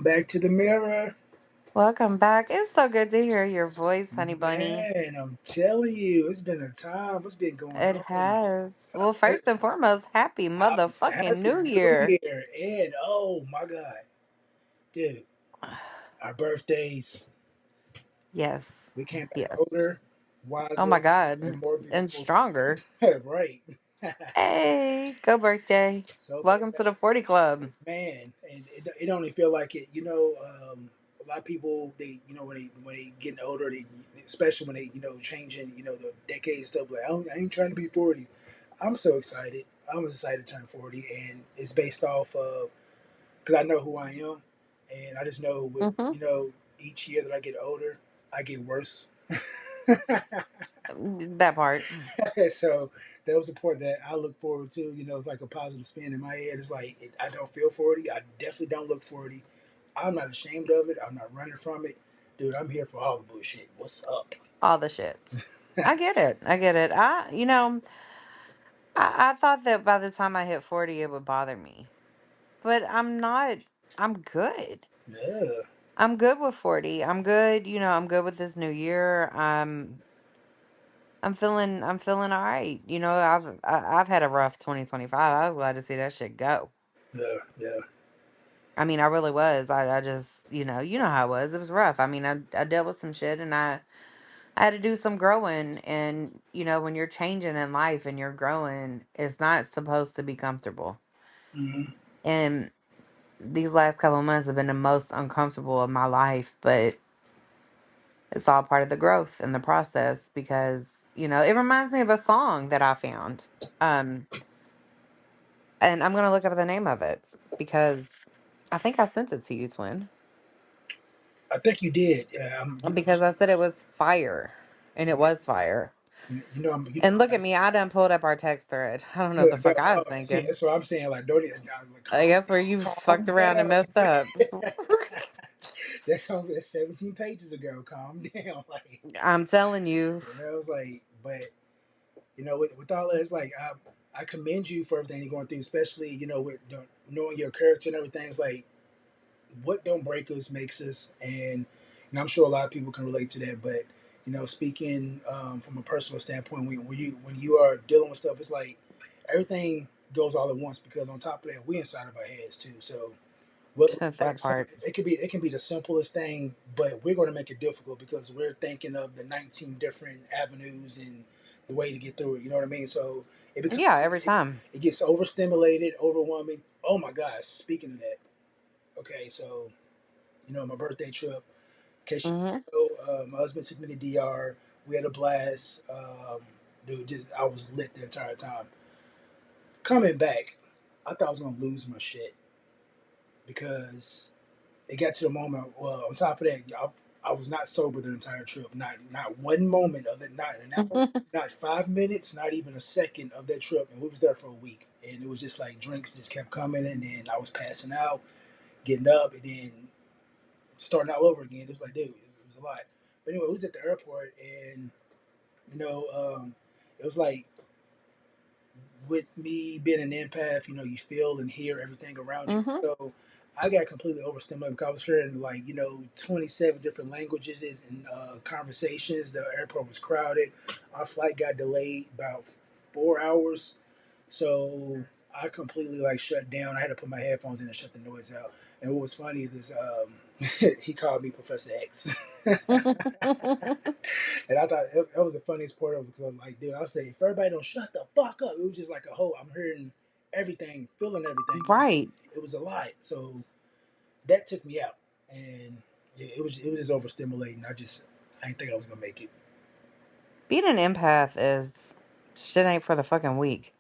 back to the mirror. Welcome back. It's so good to hear your voice, honey bunny. Man, I'm telling you, it's been a time. What's been going It on? has. Well, I, first and foremost, happy motherfucking Happy New New Year. Year. And oh my God, dude, our birthdays, Yes. we came back Yes. older, Oh my wiser, and God. more And beautiful. stronger. Right. Hey, go birthday. So Welcome to the 40 Club. man, and it only feel like it. A lot of people when they getting older, especially when they changing the decade stuff. Like I ain't trying to be 40. I'm so excited. I'm excited to turn 40, and it's based off of because I know who I am, and I just know with Mm-hmm. each year that I get older, I get worse. That part. So that was the part that I look forward to. It's like a positive spin in my head. It's like I don't feel 40. I definitely don't look 40. I'm not ashamed of it. I'm not running from it, dude. I'm here for all the bullshit. What's up? All the shits. I get it. I get it. I thought that by the time I hit 40, it would bother me. But I'm not. I'm good. Yeah. I'm good with 40. I'm good, I'm good with this new year. I'm feeling all right. I've had a rough 2025. I was glad to see that shit go. Yeah. Yeah. I mean, I really was. I just, you know how it was. It was rough. I mean, I dealt with some shit and I had to do some growing and, when you're changing in life and you're growing, it's not supposed to be comfortable. Hmm. And these last couple of months have been the most uncomfortable of my life, but it's all part of the growth and the process because, it reminds me of a song that I found. Um, and I'm gonna look up the name of it because I think I sent it to you, twin. I think you did. Yeah. I'm. Because I said it was fire. And it Yeah. was fire. I'm. And look at me, I done pulled up our text thread. I don't know what Yeah. the No. fuck I was See, thinking. that's what I'm saying. Like, don't even. Like, I guess where you calm fucked around and down. messed up. That's 17 pages ago. Calm down. Like, I'm telling you. I was like, but with all that, it's like I commend you for everything you're going through, especially with knowing your character and everything. It's like what don't break us makes us, and I'm sure a lot of people can relate to that. But speaking from a personal standpoint, when you are dealing with stuff, it's like everything goes all at once because on top of that, we inside of our heads too. So what looks That like part. it can be the simplest thing, but we're going to make it difficult because we're thinking of the 19 different avenues and the way to get through it. You know what I mean? So it Yeah, becomes every time. it gets overstimulated, overwhelming. Oh my gosh! Speaking of that, okay, so my birthday trip. In case you Hmm. didn't know, my husband took me to DR. We had a blast. Dude, just I was lit the entire time. Coming back, I thought I was gonna lose my shit because it got to the moment. Well, on top of that, I was not sober the entire trip. Not one moment of it. Not an hour. Not 5 minutes. Not even a second of that trip. And we was there for a week. And it was just like drinks just kept coming, and then I was passing out, getting up, and then starting all over again. It was like, dude, it was a lot. But anyway, we was at the airport, and you know, um, it was like with me being an empath, you feel and hear everything around you. Hmm. So I got completely overstimulated because I was hearing like 27 different languages and conversations. The airport was crowded. Our flight got delayed about 4 hours, so I completely like shut down. I had to put my headphones in and shut the noise out. And what was funny is he called me Professor X. And I thought that was the funniest part of it because I was like, dude, I was saying, if everybody don't shut the fuck up, it was just like a whole, I'm hearing everything, feeling everything. Right. It was a lot. So that took me out. And yeah, it was just overstimulating. I didn't think I was going to make it. Being an empath is shit ain't for the fucking weak.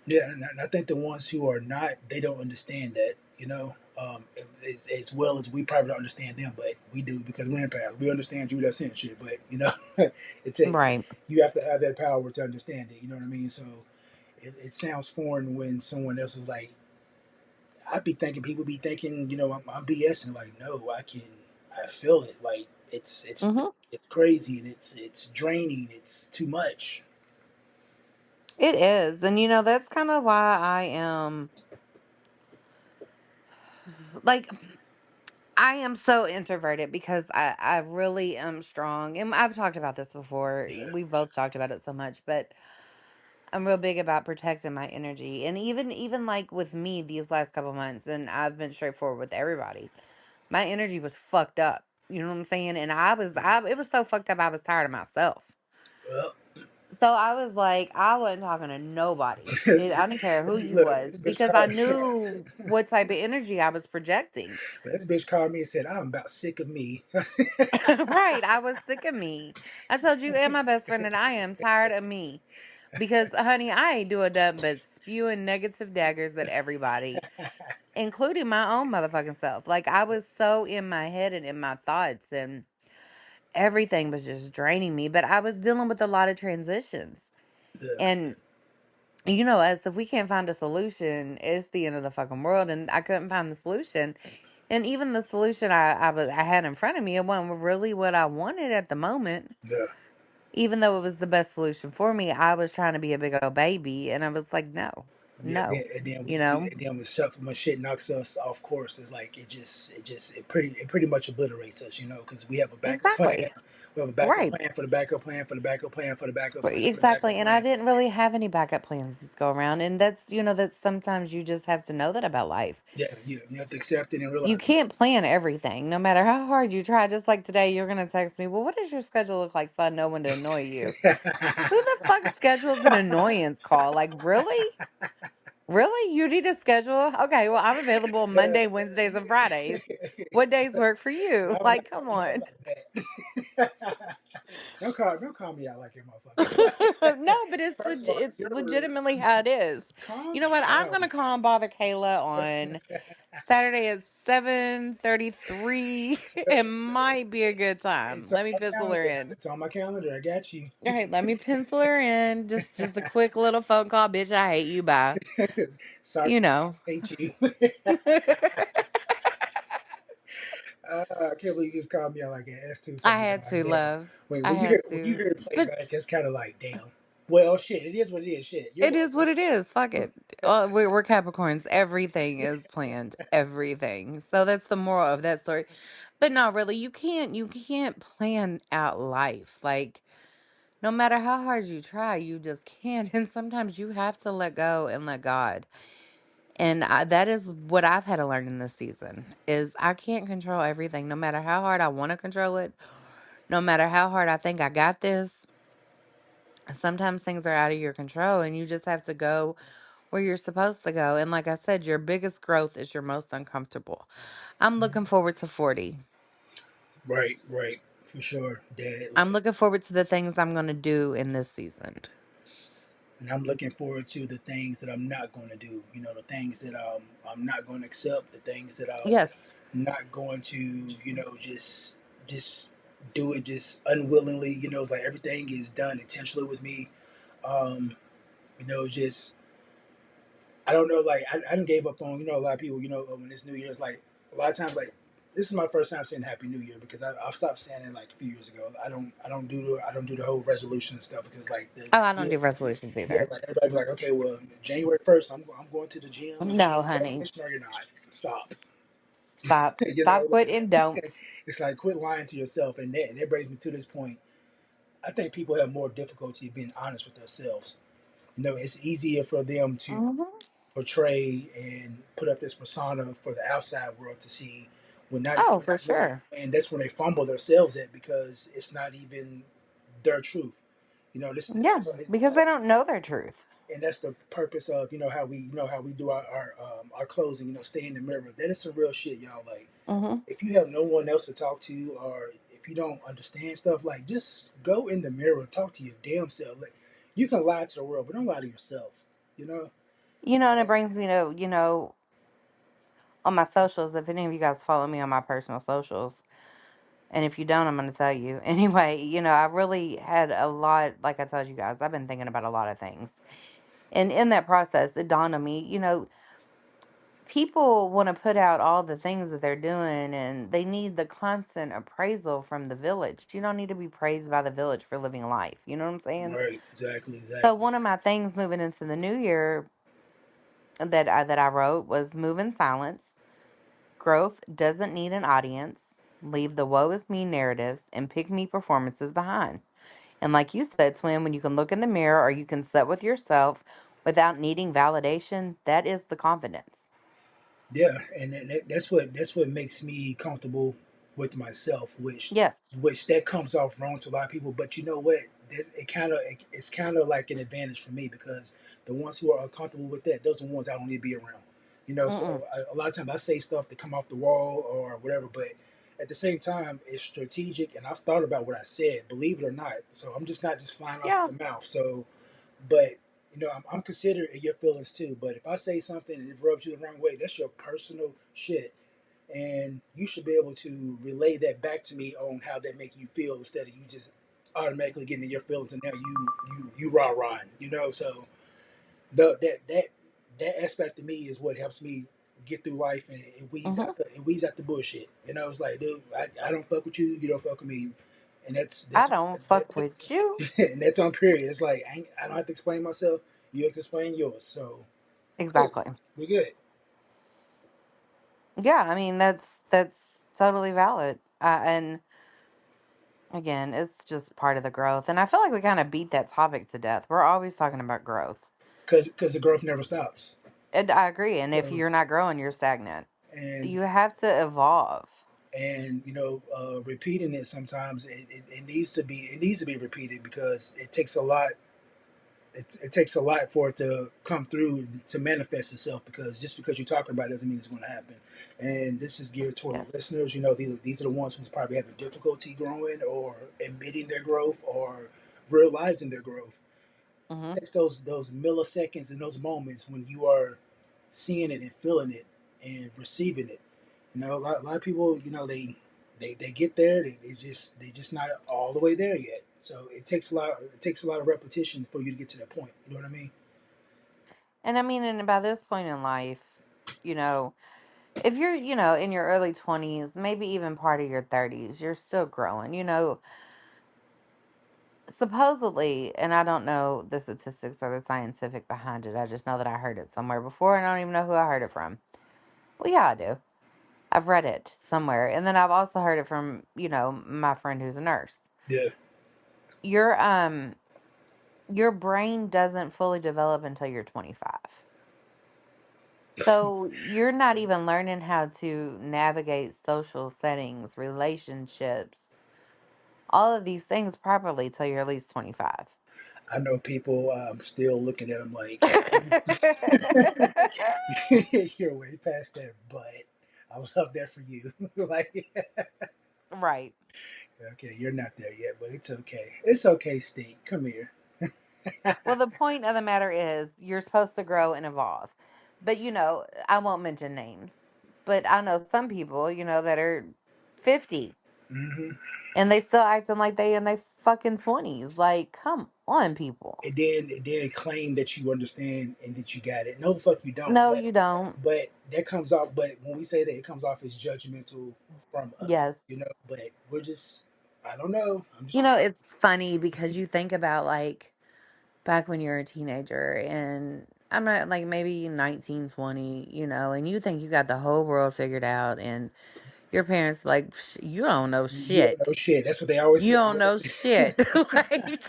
Yeah. And I think the ones who are not, they don't understand that, as well as we probably don't understand them, but we do because we're empaths. We understand you, that's in shit. But, it's Right. you have to have that power to understand it. You know what I mean? So, it sounds foreign when someone else is like, I'd be thinking people be thinking, I'm BSing. Like, no, I feel it. Like Hmm. it's crazy and it's draining. It's too much. It is. And that's kind of why I am like I am so introverted because I really am strong. And I've talked about this before. Yeah. We've both talked about it so much, but I'm real big about protecting my energy. And even like with me these last couple months, and I've been straightforward with everybody. My energy was fucked up. You know what I'm saying? And I it was so fucked up I was tired of myself. Well, So I was like, I wasn't talking to nobody. I didn't care who you look, was this bitch because I called. knew what type of energy I was projecting. This bitch called me and said, "I'm about sick of me." Right. I was sick of me. I told you and my best friend that I am tired of me. Because, honey, I ain't do a dub but spewing negative daggers at everybody, including my own motherfucking self. Like, I was so in my head and in my thoughts, and everything was just draining me. But I was dealing with a lot of transitions. Yeah, And, you know, as if we can't find a solution, it's the end of the fucking world. And I couldn't find the solution. And even the solution I had in front of me, it wasn't really what I wanted at the moment. yeah, Even though it was the best solution for me, I was trying to be a big old baby, and I was like, no, yeah. no, And then you know, when stuff when shit knocks us off course, it's like it pretty much obliterates us, because we have a backup plan. exactly, We have a backup right, plan for the backup plan for the backup plan for the backup plan for the exactly. backup And I plan. didn't really have any backup plans this go around, and that's that's sometimes you just have to know that about life. Yeah, you have to accept it and You realize can't plan everything, no matter how hard you try. Just like today, you're gonna text me, well, what does your schedule look like so I know when to annoy you? Who the fuck schedules an annoyance call? Like, really? Really? You need a schedule? Okay, well, I'm available Monday, Wednesdays, and Fridays. What days work for you? no, Like, come not on. like that. Don't call me out like it, motherfucker. No, but First of all, it's you're rude. legitimately how it is. Calm You know what? I'm down. gonna call and bother Kayla on Saturday at 7:33. It might be a good time. It's on Let me my pencil her calendar. in. It's on my calendar. I got you. All right, let me pencil her in. Just a quick little phone call, bitch. I hate you. Bye. Sorry, You know. I hate you. I can't believe you just called me out like that. That's too I funny. had Like, to damn. love. Wait, I had when you to. hear it play But back, it's kind of like, damn. Well, shit. It is what it is. Shit. You're it is welcome. what it is. Fuck it. We're Capricorns. Everything is planned. Everything. So that's the moral of that story. But no, really, you can't plan out life. Like no matter how hard you try, you just can't. And sometimes you have to let go and let God. And that is what I've had to learn in this season is I can't control everything. No matter how hard I want to control it, no matter how hard I think I got this, sometimes things are out of your control and you just have to go where you're supposed to go. And like I said, your biggest growth is your most uncomfortable. I'm looking forward to 40. Right, right. For sure. Dad, I'm like, looking forward to the things I'm going to do in this season. and I'm looking forward to the things that I'm not going to do. The things that I'm not going to accept, the things that I'm Yes. not going to, just do it just unwillingly. It's like everything is done intentionally with me. Um, just I don't know. Like I didn't gave up on a lot of people. When it's New Year's, like a lot of times, like this is my first time saying Happy New Year because I've stopped saying it like a few years ago. I don't do the whole resolution and stuff because like Oh, I don't yeah, do resolutions yeah, either. like everybody be like, okay, well, January 1st, I'm going to the gym. And No, you're honey. no, you're not. Stop. Stop. Stop, quit, Like and don't. it's like quit lying to yourself, and that brings me to this point. I think people have more difficulty being honest with themselves. It's easier for them to Hmm. portray and put up this persona for the outside world to see when not Oh, for sure. and that's when they fumble themselves at because it's not even their truth. This Yeah, it's because like they don't know their truth. and that's the purpose of how we do our closing. Stay in the mirror. That is some real shit, y'all. Like Hmm. if you have no one else to talk to, or if you don't understand stuff, like just go in the mirror, talk to your damn self. Like you can lie to the world, but don't lie to yourself. You know. And it brings me to, on my socials, if any of you guys follow me on my personal socials, and if you don't, I'm going to tell you. Anyway, I really had a lot, like I told you guys, I've been thinking about a lot of things. And in that process, it dawned on me, people want to put out all the things that they're doing and they need the constant appraisal from the village. You don't need to be praised by the village for living life. You know what I'm saying? Right. Exactly. So Exactly. one of my things moving into the new year that I wrote was move in silence, Growth doesn't need an audience. Leave the woe is me narratives and pick me performances behind. And like you said, Swim, when you can look in the mirror or you can sit with yourself without needing validation, that is the confidence. Yeah, and that's what makes me comfortable with myself, Yes. which that comes off wrong to a lot of people. But you know what? It's kind of like an advantage for me because the ones who are uncomfortable with that, those are the ones I don't need to be around. You know, so Mm-mm. a lot of times I say stuff to come off the wall or whatever, but at the same time, it's strategic, and I've thought about what I said, believe it or not. So I'm just not just flying off Yeah. the mouth. So but I'm considerate of your feelings too. But if I say something and it rubs you the wrong way, that's your personal shit, and you should be able to relay that back to me on how that make you feel instead of you just automatically getting in your feelings and now you rah rah. So that aspect of me is what helps me get through life and Hmm. it weeds out the bullshit. It's like, dude, I don't fuck with you, you don't fuck with me, and I don't fuck with you. and that's on period. It's like I don't have to explain myself. You have to explain yours. So cool, Exactly. we good. Yeah, I mean that's totally valid. And again, it's just part of the growth. And I feel like we kind of beat that topic to death. We're always talking about growth. Because the growth never stops. And I agree. And if So you're not growing, you're stagnant. and You have to evolve. repeating it sometimes it needs to be repeated because it takes a lot. It takes a lot for it to come through to manifest itself because just because you're talking about it doesn't mean it's going to happen. And this is geared toward the Yes. listeners. These are the ones who's probably having difficulty growing or admitting their growth or realizing their growth. Hmm. Takes those milliseconds and those moments when you are seeing it and feeling it and receiving it. A lot of people, they get there. They just not all the way there yet. So it takes a lot of repetition for you to get to that point. You know what I mean? And I mean, and by this point in life, you know, if you're, in your early 20s, maybe even part of your 30s, you're still growing. Supposedly, and I don't know the statistics or the scientific behind it. I just know that I heard it somewhere before and I don't even know who I heard it from. Well, yeah, I do. I've read it somewhere. And then I've also heard it from, my friend who's a nurse. Yeah. Your brain doesn't fully develop until you're 25. So you're not even learning how to navigate social settings, relationships, all of these things properly till you're at least 25. I know people. Still looking at them like you're way past that, but I would love that for you. Like, Right. okay, you're not there yet, but it's okay. It's okay, Stink. Come here. Well, the point of the matter is you're supposed to grow and evolve. But, I won't mention names, but I know some people, that are 50 hmm and they still acting like they in their fucking 20s. Like, come on, people. And then claim that you understand and that you got it. No, the fuck you don't. No, But you don't. but that comes off. But when we say that, it comes off as judgmental from us. Yes. But we're just. I don't know. I'm You just. know, it's funny because you think about like back when you're a teenager and I'm not like maybe 19, 20, and you think you got the whole world figured out and your parents like, You don't know You don't shit. know shit. That's what they always You say. don't know shit." Like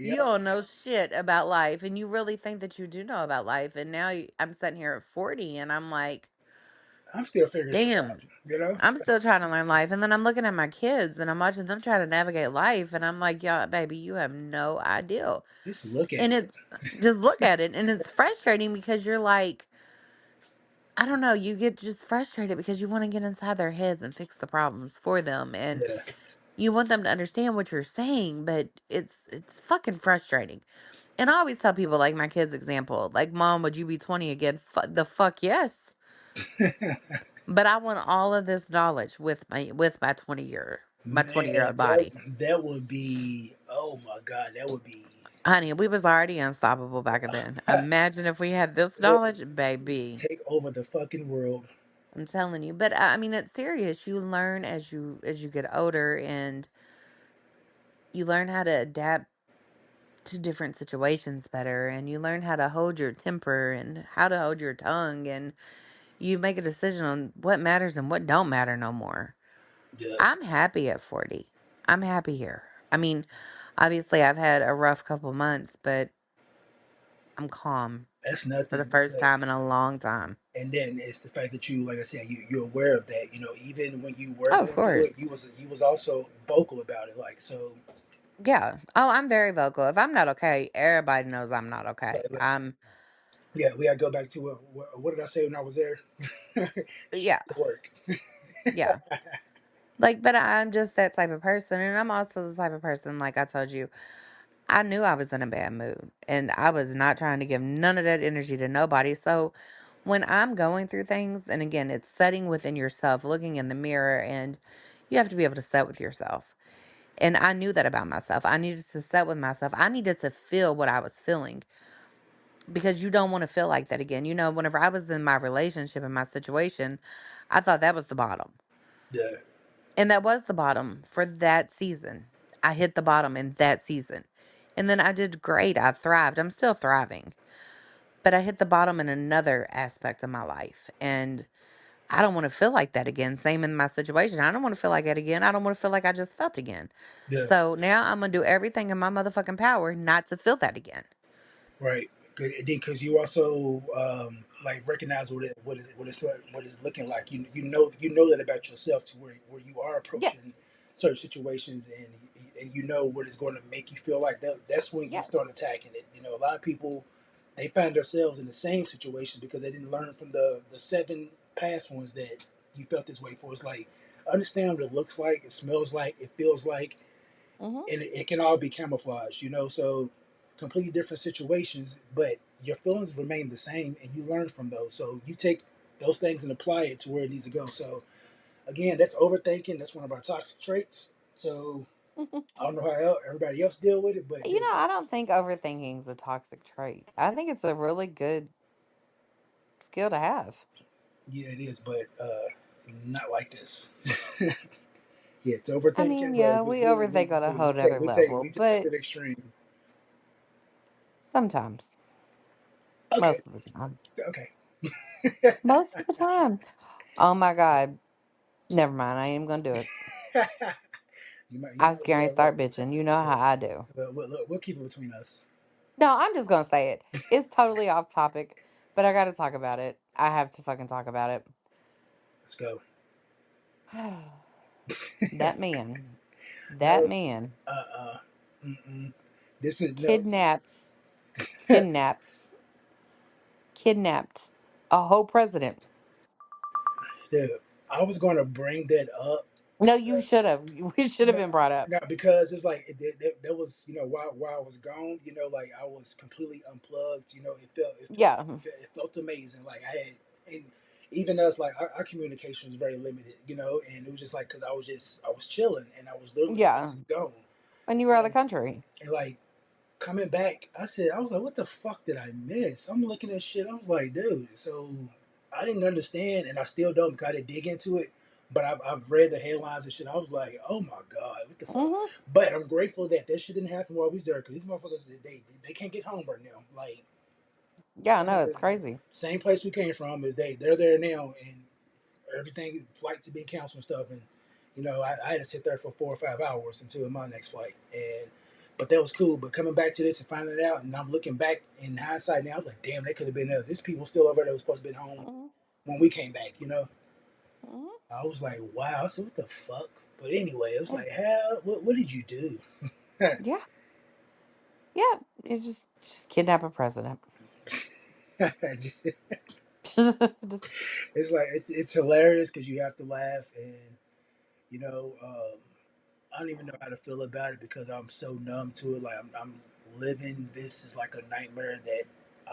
you Yep. don't know shit about life and you really think that you do know about life and now I'm sitting here at 40 and I'm like, I'm still figuring shit out. "Damn, I'm still trying to learn life." And then I'm looking at my kids and I'm watching them try to navigate life and I'm like, "Yeah, baby, you have no idea." Just look at And it. it's just look at it and it's frustrating because you're like, I don't know, you get just frustrated because you want to get inside their heads and fix the problems for them and Yeah. you want them to understand what you're saying, but it's fucking frustrating. And I always tell people like my kids example, like, "Mom, would you be 20 again?" The fuck yes. But I want all of this knowledge with my 20-year-old Man, that body. that would be. Oh my god, that would be. Honey, we was already unstoppable back then. Imagine if we had this It knowledge, baby. take over the fucking world. I'm telling you. But I mean it's serious. You learn as you get older and you learn how to adapt to different situations better and you learn how to hold your temper and how to hold your tongue and You make a decision on what matters and what don't matter no more. Yeah, I'm happy at 40. I'm happy here. I mean, obviously I've had a rough couple months, but I'm calm that's for the nothing. first But time in a long time. and then it's the fact that you, like I said, you're aware of that. You know, even when you were Oh, of going through course. it, you was also vocal about it. Like so, Yeah. Oh, I'm very vocal. If I'm not okay, everybody knows I'm not okay. like yeah, we gotta go back to what did I say when I was there? Show Yeah. the work. Yeah. Like, but I'm just that type of person. And I'm also the type of person, like I told you, I knew I was in a bad mood and I was not trying to give none of that energy to nobody. So when I'm going through things, and again, it's setting within yourself, looking in the mirror, and you have to be able to set with yourself. And I knew that about myself. I needed to set with myself. I needed to feel what I was feeling because you don't want to feel like that again. You know, whenever I was in my relationship and my situation, I thought that was the bottom. Yeah, And that was the bottom for that season. I hit the bottom in that season. And then I did great. I thrived. I'm still thriving. But I hit the bottom in another aspect of my life. And I don't want to feel like that again. Same in my situation. I don't want to feel like that again. I don't want to feel like I just felt again. yeah. So now I'm going to do everything in my motherfucking power not to feel that again. Right. Because you also like recognize what it's looking like. You know that about yourself to where you are approaching Yes. certain situations and you know what is going to make you feel like that. That's when you Yes. start attacking it. You know, a lot of people they find themselves in the same situation because they didn't learn from the seven past ones that you felt this way for. It's like understand what it looks like, it smells like, it feels like, Hmm. and it can all be camouflaged, you know. So completely different situations, but your feelings remain the same, and you learn from those. So you take those things and apply it to where it needs to go. So again, that's overthinking. That's one of our toxic traits. So I don't know how everybody else deal with it, but You dude, know, I don't think overthinking is a toxic trait. I think it's a really good skill to have. yeah, it is, but not like this. Yeah, it's I overthinking, mean, but yeah, we overthink on a whole other we level, take it but to the extreme. sometimes, Okay, most of the time, okay. most of the time. Oh my God. Never mind. I ain't even gonna do it. You I was might be going to all right. start bitching. You know how I do. But we'll keep it between us. No, I'm just gonna say it. It's totally off topic, but I gotta talk about it. I have to fucking talk about it. Let's go. That man, that No, man uh. Mm-mm. This is no. kidnapped, kidnapped, kidnapped a whole president. Dude, I was going to bring that up. No, you Uh, should have. We should have no, been brought up. no, because it's like there was, you know, while I was gone, you know, like I was completely unplugged. You know, Yeah, it felt amazing. Like I had, and even us, like our communication was very limited. You know, and it was just like because I was chilling and I was literally yeah. just gone, And you were out of the and country. like coming back, I was like, what the fuck did I miss? I'm looking at shit. I was like, dude. So I didn't understand, and I still don't because I didn't dig into it. But I've read the headlines and shit. I was like, oh my god, what the fuck? Hmm. But I'm grateful that that shit didn't happen while we was there because these motherfuckers they can't get home right now. Like Yeah, I know it's crazy. same place we came from is they're there now and everything flights to be canceled and stuff and you know I had to sit there for 4 or 5 hours until my next flight and but that was cool but coming back to this and finding it out and I'm looking back in hindsight now I was like damn they could have been there there's people still over there that was supposed to be home Hmm. when we came back you know Hmm. I was like wow I said what the fuck but anyway it was Yeah, like how what did you do yeah, yeah. You just kidnap a president. Just, it's like it's hilarious because you have to laugh and you know I don't even know how to feel about it because I'm so numb to it. Like I'm living this is like a nightmare that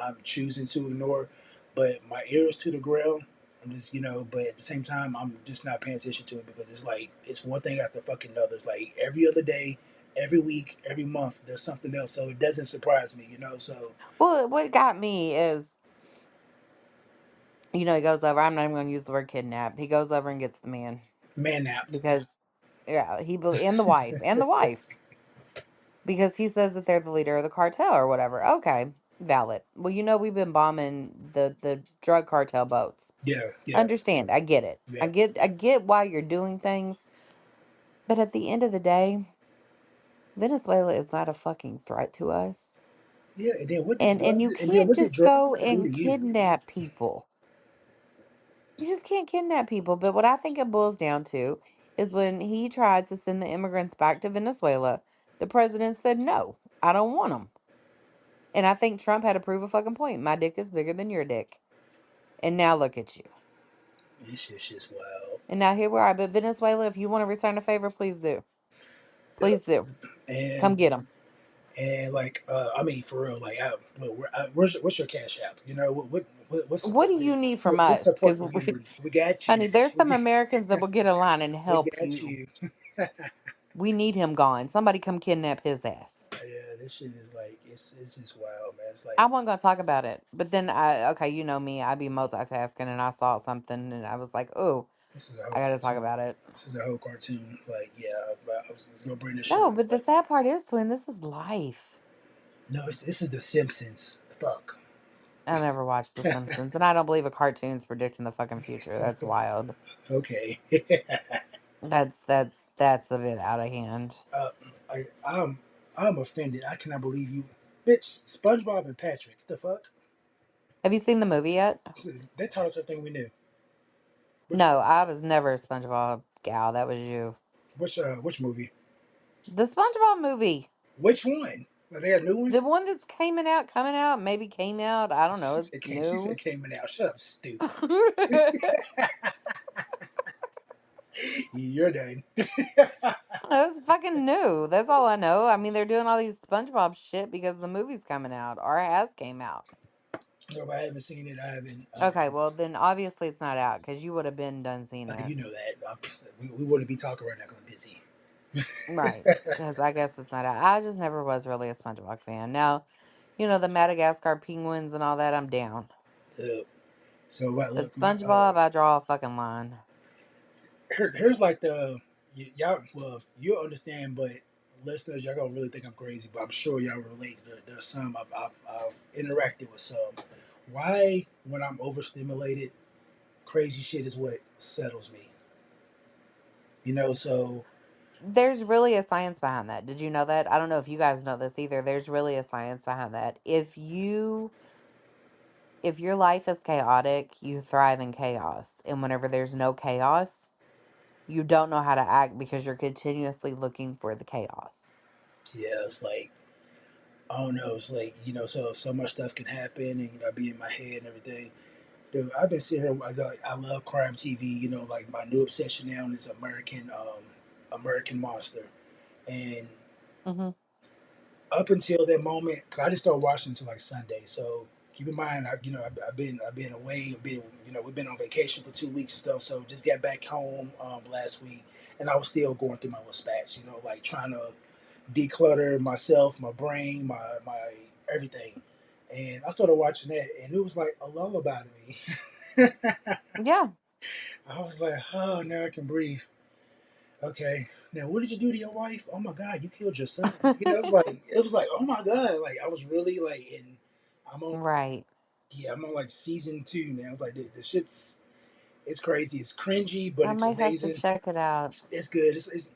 I'm choosing to ignore, but my ear is to the ground. I'm just you know, but at the same time, I'm just not paying attention to it because it's like it's one thing after fucking another. It's like every other day, every week, every month, there's something else. So it doesn't surprise me, you know. So well, what got me is, he goes over. I'm not even going to use the word kidnap. He goes over and gets the man man napped. because, yeah, and the wife, because he says that they're the leader of the cartel or whatever. Okay, Valid. Well, we've been bombing the drug cartel boats. Yeah, yeah, Understand. I get it. I yeah, get I get why you're doing things, but at the end of the day, Venezuela is not a fucking threat to us. yeah. And then And you and then can't what did just drugs go do to and you? kidnap people. You just can't kidnap people. But what I think it boils down to is when he tried to send the immigrants back to Venezuela, the president said, no, I don't want them. And I think Trump had to prove a fucking point. My dick is bigger than your dick. And now look at you. This shit's just wild. And now here we are. But Venezuela, if you want to return a favor, please do. The, Please do. Come and get them. and like I mean for real, like what's your cash app? You know what What support do you need from what us? support Because, do you need? We got you. honey, there's some Americans that will get in line and We help got you. you. We need him gone. Somebody come kidnap his ass. Yeah, this shit is like it's just wild, man. It's I like wasn't gonna talk about it, but then okay, you know me, I be multitasking, and I saw something, and I was like, "Oh, this is a whole I gotta talk cartoon. about it." This is a whole cartoon. Like yeah, I was just gonna bring this shit No, up. but the Like sad part is, twin, this is life. no, this is The Simpsons. Fuck. I never watched The Simpsons, and I don't believe a cartoon's predicting the fucking future. That's wild. Okay. That's a bit out of hand. uh, I'm offended. I cannot believe you, bitch. SpongeBob and Patrick. The fuck? Have you seen the movie yet? That taught us everything we knew. Which No, I was never a SpongeBob gal. That was you. which movie? The SpongeBob movie, Which one? Are they a new one? the one that's coming out, maybe came out. I don't know. She It's said came. She said new. came out. Shut up, stupid. You're done. It's fucking new. That's all I know. I mean, they're doing all these SpongeBob shit because the movie's coming out or has came out. No, I haven't seen it. I haven't. Okay, well then obviously it's not out because you would have been done seen it. You know that. We wouldn't be talking right now because I'm busy. Right. Because I guess it's not out. I just never was really a SpongeBob fan. Now, the Madagascar penguins and all that, I'm down. Uh, so what? But Look, SpongeBob, I draw a fucking line. here's like y'all. Well, you'll understand, but listeners, y'all gonna really think I'm crazy, but I'm sure y'all relate. There's some I've interacted with some. Why, when I'm overstimulated, crazy shit is what settles me. So There's really a science behind that. Did you know that? I don't know if you guys know this either. There's really a science behind that. If your life is chaotic, you thrive in chaos. And whenever there's no chaos, you don't know how to act because you're continuously looking for the chaos. yeah, it's like I don't know. It's like so much stuff can happen, and be in my head and everything. Dude, I've been sitting here. I love crime TV. Like my new obsession now is American Monster, and Hmm. up until that moment, cause I just started watching until like Sunday. So keep in mind, I've been away. I've been we've been on vacation for 2 weeks and stuff. So just got back home last week, and I was still going through my little spats. Like trying to declutter myself, my brain, my everything. And I started watching that, and it was like a lullaby to me. Yeah. I was like, oh, now I can breathe. Okay, now what did you do to your wife? Oh my God, you killed your son. It was like, oh my God, like I was really like in. I'm on, Right. yeah, I'm on like season 2 now. It's like the shit's it's crazy. It's cringy, but I it's might have to amazing. check it out. It's good. It's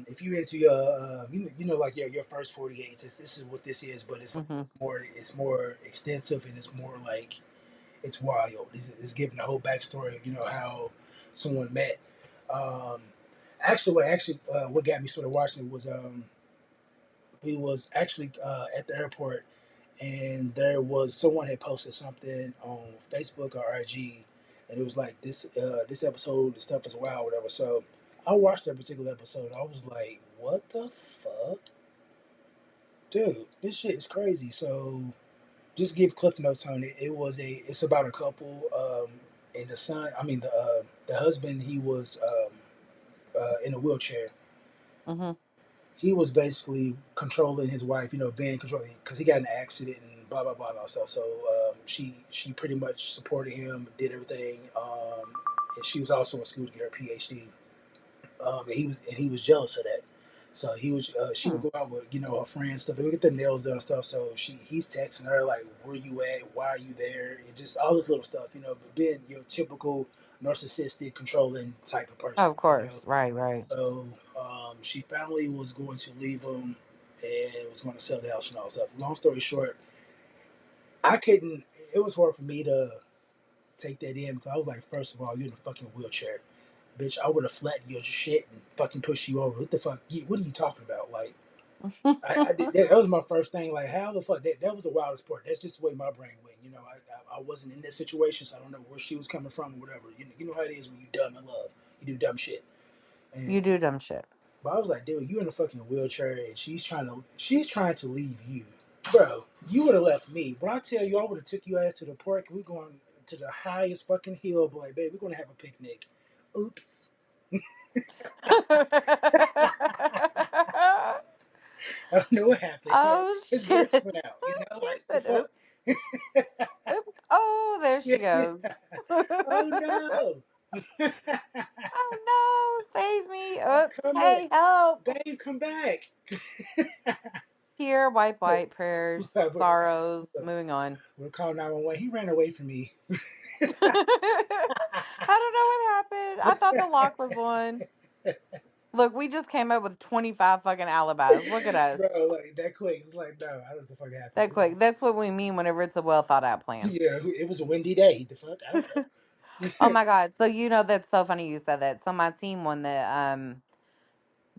if you into like your first 48, this is what this is, but it's like Hmm. it's more extensive and it's more like it's wild. It's giving the whole backstory of how someone met. Um, what got me sort of watching it was we was actually at the airport, and there was someone had posted something on Facebook or IG, and it was like this episode, the stuff is wild, whatever. So I watched that particular episode. I was like, what the fuck, dude? This shit is crazy. So just give Cliff Notes on it. It's about a couple, and the son. I mean the husband. He was in a wheelchair. Hmm. He was basically controlling his wife, being controlling because he got in an accident and blah blah blah and all stuff. So she pretty much supported him, did everything, and she was also in school to get her PhD. And he was jealous of that. So he was, she would Hmm. go out with her friends stuff. They would get their nails done and stuff. So he's texting her like, "Where you at? Why are you there?" And just all this little stuff, But being your typical narcissistic, controlling type of Oh, person, of course. Right, right. So she finally was going to leave him and was going to sell the house and all that stuff. Long story short, I couldn't. It was hard for me to take that in because I was like, first of all, you're in a fucking wheelchair, bitch. I would have flattened your shit and fucking pushed you over. What the fuck? What are you talking about? Like, I did that was my first thing. Like, how the fuck that was the wildest part. That's just the way my brain went. I wasn't in that situation, so I don't know where she was coming from or whatever. You know how it is when you dumb in love. You do dumb shit. And You do dumb shit. but I was like, dude, you're in a fucking wheelchair, and she's trying to leave you, bro. You would have left me. When I tell you, I would have took your ass to the park. We're going to the highest fucking hill, boy, baby. We're gonna have a picnic. Oops. I don't know what happened. Oh His shit. brakes went out. He Like the said, fuck. oops, oops. Oh, there Yeah, she goes. yeah. Oh no. Oh no, save me. I'm Oops. coming, Hey, help. babe. Come back. Tear, wipe, Look, wipe, prayers, look, look, sorrows, moving on. we'll call 911. He ran away from me. I don't know what happened. I thought the lock was on. Look, we just came up with 25 fucking alibis. Look at us. Bro, like that quick. It's like, no, I don't know what the fuck happened. That quick. That's what we mean whenever it's a well thought out plan. Yeah, it was a windy day. The fuck? I don't Oh know. my god. So that's so funny you said that. So my team won the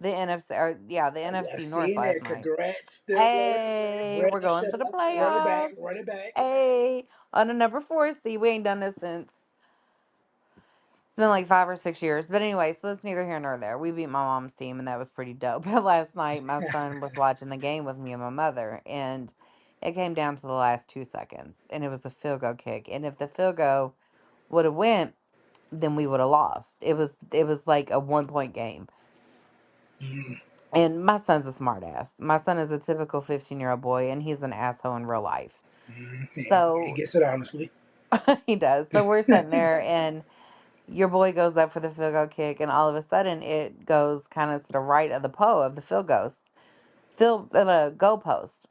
NFC, or yeah, the I NFC North seen last that. night. Congrats, Steelers. Hey, Red we're going to the Shucks. Run it back. playoffs. Run it back. Hey, on the number 4 seed. We ain't done this since it's been like 5 or 6 years. But anyway, so that's neither here nor there. We beat my mom's team, and that was pretty dope. But last night, my son was watching the game with me and my mother, and it came down to the last 2 seconds, and it was a field goal kick. And if the field goal would have went, then we would have lost. It was like a 1 point game. Mm, And my son's a smart ass. My son is a typical 15-year-old boy, and he's an asshole in real life. he So gets it honestly. he does. So we're sitting there, and your boy goes up for the field goal kick, and all of a sudden it goes kind of to the right of the of the goal post.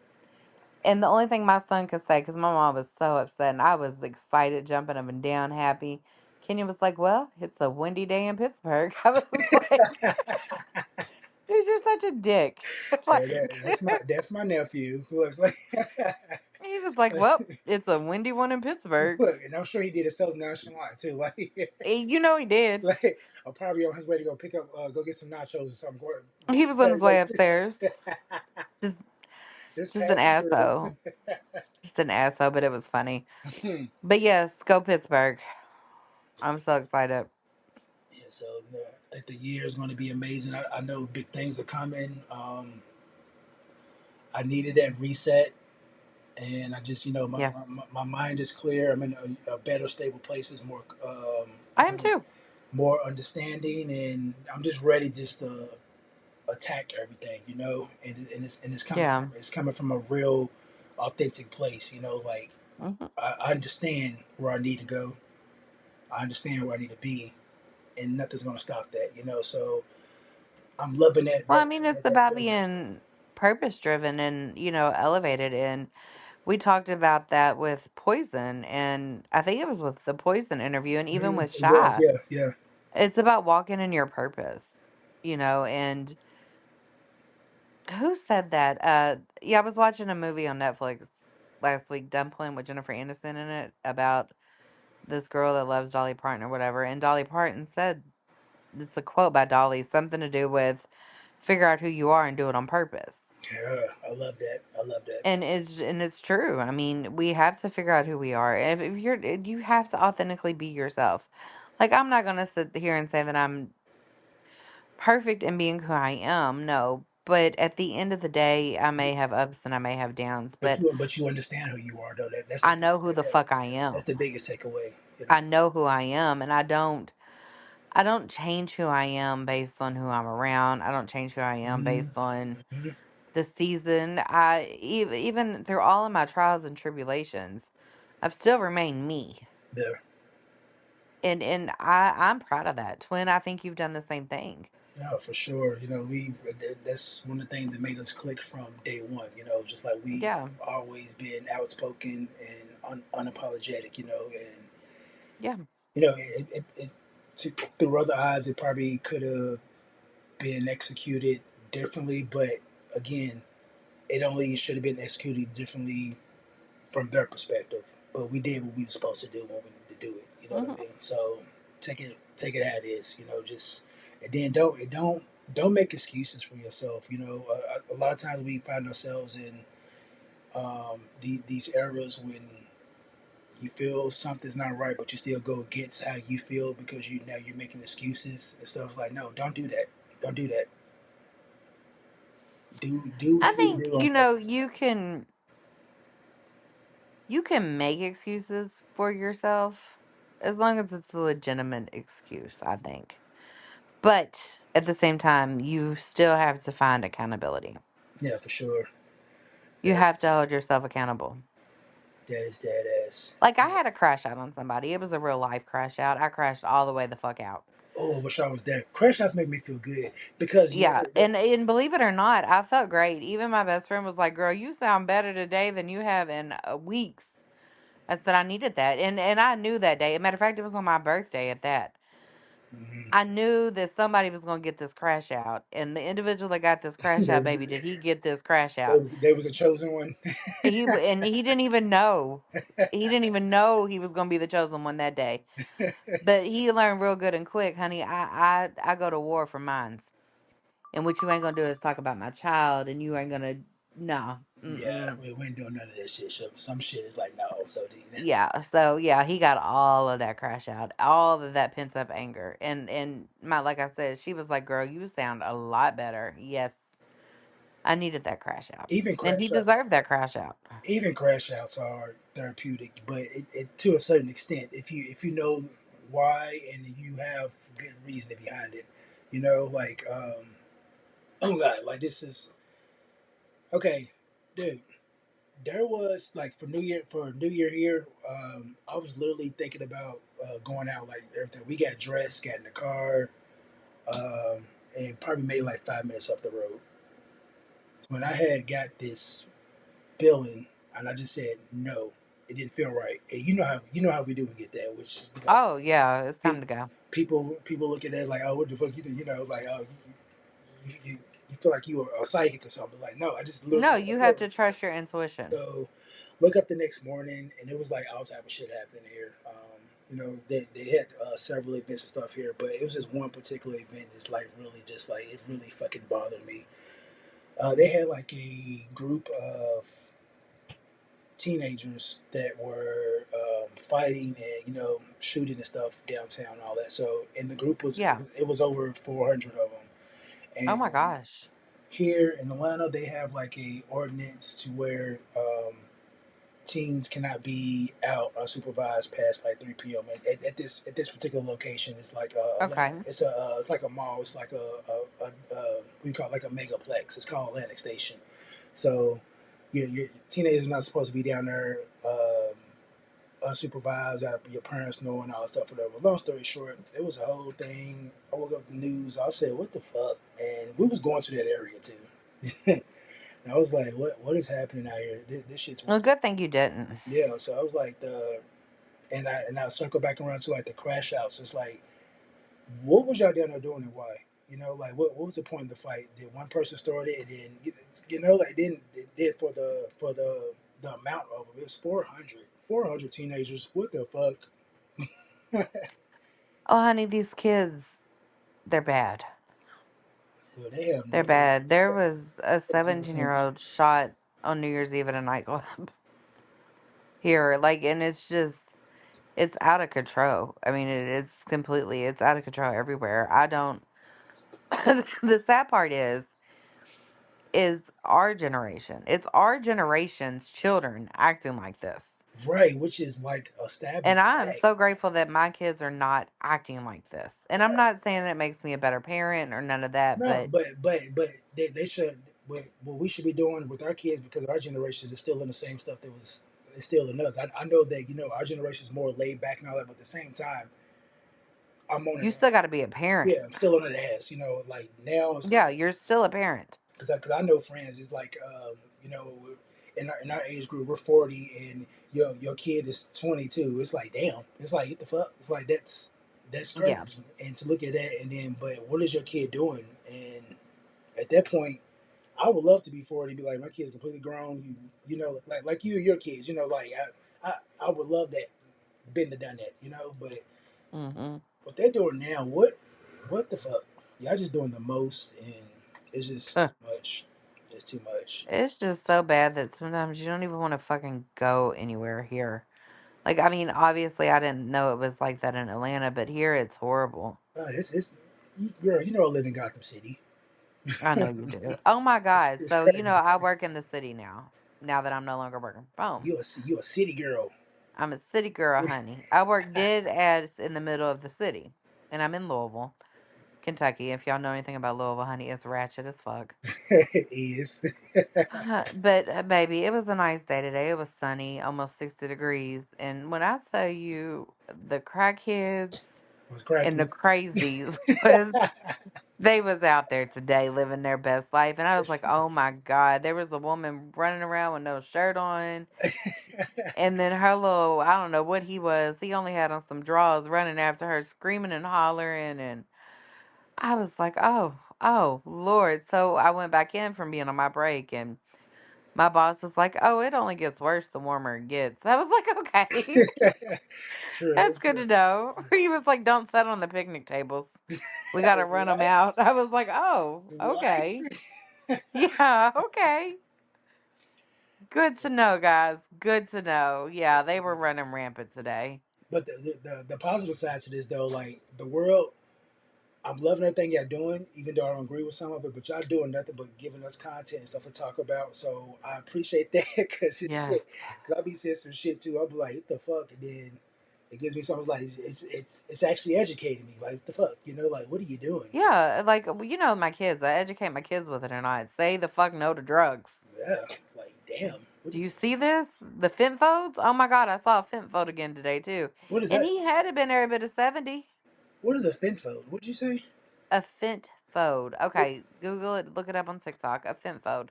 And the only thing my son could say, because my mom was so upset, and I was excited, jumping up and down, happy. Kenya was like, "Well, it's a windy day in Pittsburgh." I was like, "Dude, you're such a dick." Yeah, Like, that's my nephew. Look, like, he's just like, "Well, it's a windy one in Pittsburgh." look, and I'm sure he did it so nonchalant too. Like, You know he did. like I'm probably on his way to go pick up, go get some nachos or something. He was on his Like, way like upstairs. Just, just just an passing through. asshole. Just an asshole, but it was funny. But yes, go Pittsburgh. I'm so excited. Yeah, so I think the year is going to be amazing. I know big things are coming. I needed that reset, and I just, my, Yes, my mind is clear. I'm in a better, stable place. Is more, I am too. more understanding, and I'm just ready just to attack everything, and it's coming Yeah. from a real, authentic place. Like Hmm. I understand where I need to go. I understand where I need to be, and nothing's going to stop that. So I'm loving that Well, I that mean, it's that about feeling. being purpose driven and, elevated. And we talked about that with Poison. And I think it was with the Poison interview and even with It was, Shy. yeah, yeah. It's about walking in your purpose, and who said that? Yeah, I was watching a movie on Netflix last week, Dumpling, with Jennifer Aniston in it, about this girl that loves Dolly Parton or whatever. And Dolly Parton said, it's a quote by Dolly, something to do with figure out who you are and do it on purpose. Yeah, I love that. I love that. And it's true. I mean, we have to figure out who we are. If you have to authentically be yourself. Like, I'm not gonna sit here and say that I'm perfect in being who I am. No, but at the end of the day, I may have ups and I may have downs, but But you understand who you are though. That's the I know who the fuck I that's am. the biggest takeaway. I know who I am, and I don't change who I am based on who I'm around. I don't change who I am based on Mm-hmm. the season. Even through all of my trials and tribulations, I've still remained me. There. And I'm proud of that. Twin, I think you've done the same thing. No, for sure. That's one of the things that made us click from day one. Just like we've Yeah, always been outspoken and unapologetic. And yeah. to, through other eyes, it probably could have been executed differently, but again, it only should have been executed differently from their perspective. But we did what we were supposed to do when we needed to do it. You know what I Hmm. mean? So take it how it is. Just and then don't make excuses for yourself. A lot of times we find ourselves in these eras when you feel something's not right, but you still go against how you feel because you're making excuses and stuff. It's like, no, don't do that. Don't do that. Do what I you need think to do on purpose. you can make excuses for yourself as long as it's a legitimate excuse, I think. But at the same time, you still have to find accountability. Yeah, for sure. You have That's to hold yourself accountable. that is dead ass. Like I had a crash out on somebody. It was a real life crash out. I crashed all the way the fuck out. Oh, I wish I was there. Crash outs make me feel good because Yeah, and believe it or not, I felt great. Even my best friend was like, "Girl, you sound better today than you have in weeks." I said I needed that, and I knew that day. As a matter of fact, it was on my birthday at that. mhm. I knew that somebody was going to get this crash out, and the individual that got this crash there out, was baby, did he get this crash there out? was there was a chosen one. And he didn't even know. He didn't even know he was going to be the chosen one that day. But he learned real good and quick, honey. I go to war for mines. And what you ain't gonna do is talk about my child, and you ain't gonna no. Yeah, Mm-mm. we ain't doing none of that shit. Some shit is like no. So Yeah. So yeah, he got all of that crash out, all of that pent up anger, and my like I said, she was like, "Girl, you sound a lot better." Yes, I needed that crash out, even and he crash out, deserved that crash out. even crash outs are therapeutic, but it to a certain extent. If you know why and you have good reasoning behind it, like oh god, like this is okay, dude. There was like for New Year here. I was literally thinking about going out like everything. We got dressed, got in the car, um, and probably made like 5 minutes up the road. When I had got this feeling, and I just said no, it didn't feel right. And you know how we do we get that, which Oh yeah, it's time pe- to go. people look at that like, oh, what the fuck you think? It's like, oh, you feel like you are a psychic or something. Like, no, I just literally No, had a you have feeling. to trust your intuition. So look up the next morning, and it was like all type of shit happening here. They had several events and stuff here, but it was just one particular event that's like really just like it really fucking bothered me. They had like a group of teenagers that were fighting and shooting and stuff downtown and all that. So, and the group was it Yeah. was, it was over 400 of them. Oh my And gosh. here in Atlanta, they have like a ordinance to where teens cannot be out unsupervised past like 3 p.m. And at this particular location, it's like Okay. it's like a mall. It's like we call it like a megaplex. It's called Atlantic Station. So your teenagers are not supposed to be down there unsupervised. Your parents know and all that stuff. Whatever. Long story short, it was a whole thing. I woke up the news. I said, "What the fuck?" And we was going to that area too. And I was like, "What is happening out here? This shit's Well, worse." good thing you didn't. Yeah, so I was like and I circle back around to like the crash outs. It's like, what was y'all down there doing and why? Like what was the point of the fight? Did one person start it and then like then for the amount of them, it was 400 teenagers. What the fuck? Oh, honey, these kids, they're bad. Yo, they have They're no bad. There was a they have zero sense. year old shot on New Year's Eve at a nightclub here. Like, and it's just, it's out of control. I mean, it's out of control everywhere. I don't, the sad part is our generation. It's our generation's children acting like this. Right, which is like a stab in And the I am back. so grateful that my kids are not acting like this. And I'm Right. not saying that makes me a better parent or none of that, No, but but they should. What we should be doing with our kids because our generation is still in the same stuff that was instilled in us. I know that our generation is more laid back and all that, but at the same time, I'm on You it. still got to be a parent. Yeah, I'm still on the ass. Like now it's Yeah, like you're still a parent. because I know friends. It's like in our age group, we're 40, and your kid is 22. It's like damn. It's like what the fuck. It's like that's Yeah. crazy. And to look at that, and then but what is your kid doing? And at that point, I would love to be 40, be like my kid's completely grown. Like you and your kids. Like I would love that. Been to done that. But Hmm. what they're doing now, what the fuck? Y'all just doing the most, and it's just too much. Just too much. It's just so bad that sometimes you don't even want to fucking go anywhere here. Like, I mean, obviously, I didn't know it was like that in Atlanta, but here it's horrible. It's girl. I live in Gotham City. I know you do. Oh my God. It's So, crazy. I work in the city now. Now that I'm no longer working from home. You a city girl. I'm a city girl, honey. I work dead ass in the middle of the city. And I'm in Louisville, Kentucky. If y'all know anything about Louisville, honey, it's ratchet as fuck. It is. But baby, it was a nice day today. It was sunny, almost 60 degrees. And when I tell you the crackheads What's and the cracking? crazies was they was out there today living their best life. And I was like, oh my God, there was a woman running around with no shirt on. And then her little, I don't know what he was. He only had on some drawers running after her, screaming and hollering. And I was like, oh, Lord. So I went back in from being on my break, and my boss was like, "Oh, it only gets worse the warmer it gets." I was like, "Okay, True. that's good to know." He was like, "Don't sit on the picnic tables. We got to run them What? out." I was like, "Oh, What? okay, yeah, okay, good to know, guys. Good to know." Yeah, That's they were crazy. running rampant today. But the positive side to this though, like the world, I'm loving everything y'all doing, even though I don't agree with some of it. But y'all doing nothing but giving us content and stuff to talk about. So I appreciate that because it's Yes. shit. Because I'll be saying some shit too. I'll be like, what the fuck, and then it gives me something like it's actually educating me. Like what the fuck, like what are you doing? Yeah, like my kids. I educate my kids with it or not. Say the fuck no to drugs. Yeah, like damn. Do you see this? The fent folds? Oh my God, I saw a fent fold again today too. What is And that? he had to been every bit of 70. What is a finfo? What'd you say? A fent fold. Okay, Google it, look it up on TikTok. A fent fold.